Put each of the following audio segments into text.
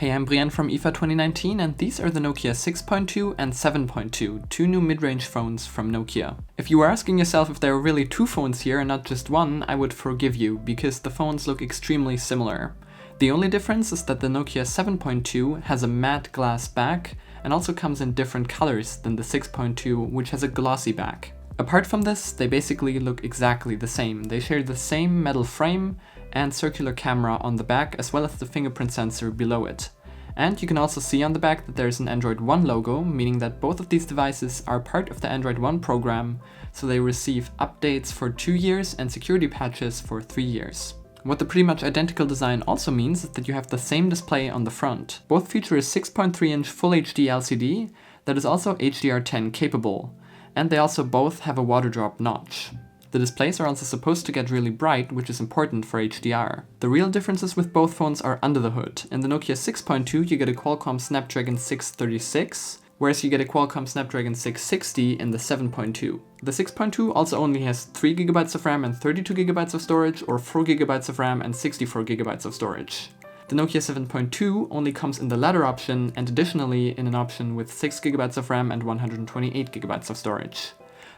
Hey, I'm Brian from IFA 2019, and these are the Nokia 6.2 and 7.2, two new mid-range phones from Nokia. If you were asking yourself if there are really two phones here and not just one, I would forgive you, because the phones look extremely similar. The only difference is that the Nokia 7.2 has a matte glass back and also comes in different colors than the 6.2, which has a glossy back. Apart from this, they basically look exactly the same. They share the same metal frame and circular camera on the back, as well as the fingerprint sensor below it. And you can also see on the back that there's an Android One logo, meaning that both of these devices are part of the Android One program, so they receive updates for 2 years and security patches for 3 years. What the pretty much identical design also means is that you have the same display on the front. Both feature a 6.3-inch Full HD LCD that is also HDR10 capable, and they also both have a water drop notch. The displays are also supposed to get really bright, which is important for HDR. The real differences with both phones are under the hood. In the Nokia 6.2 you get a Qualcomm Snapdragon 636, whereas you get a Qualcomm Snapdragon 660 in the 7.2. The 6.2 also only has 3GB of RAM and 32GB of storage, or 4GB of RAM and 64GB of storage. The Nokia 7.2 only comes in the latter option, and additionally in an option with 6GB of RAM and 128GB of storage.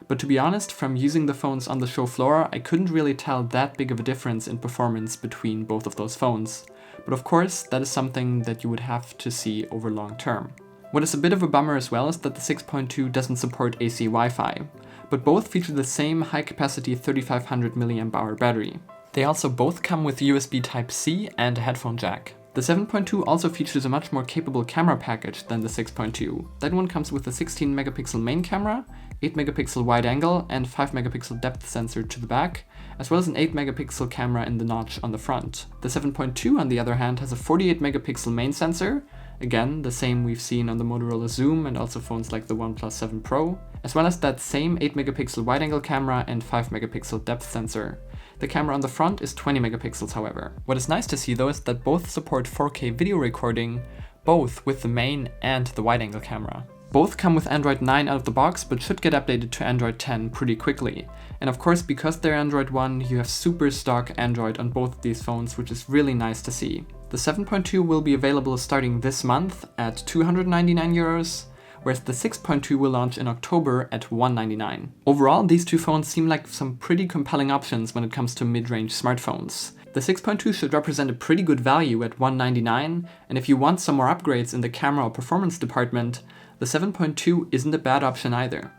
But to be honest, from using the phones on the show floor, I couldn't really tell that big of a difference in performance between both of those phones. But of course, that is something that you would have to see over long term. What is a bit of a bummer as well is that the 6.2 doesn't support AC Wi-Fi, but both feature the same high-capacity 3500 mAh battery. They also both come with USB Type-C and a headphone jack. The 7.2 also features a much more capable camera package than the 6.2. That one comes with a 16-megapixel main camera, 8-megapixel wide angle and 5-megapixel depth sensor to the back, as well as an 8-megapixel camera in the notch on the front. The 7.2 on the other hand has a 48-megapixel main sensor, again the same we've seen on the Motorola Zoom and also phones like the OnePlus 7 Pro, as well as that same 8-megapixel wide angle camera and 5-megapixel depth sensor. The camera on the front is 20 megapixels however. What is nice to see though is that both support 4K video recording, both with the main and the wide angle camera. Both come with Android 9 out of the box, but should get updated to Android 10 pretty quickly. And of course, because they're Android One, you have super stock Android on both of these phones, which is really nice to see. The 7.2 will be available starting this month at €299, whereas the 6.2 will launch in October at $199. Overall, these two phones seem like some pretty compelling options when it comes to mid-range smartphones. The 6.2 should represent a pretty good value at $199, and if you want some more upgrades in the camera or performance department, the 7.2 isn't a bad option either.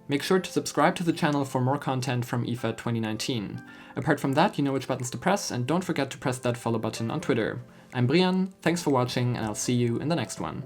Make sure to subscribe to the channel for more content from IFA 2019. Apart from that, you know which buttons to press, and don't forget to press that follow button on Twitter. I'm Brian, thanks for watching, and I'll see you in the next one.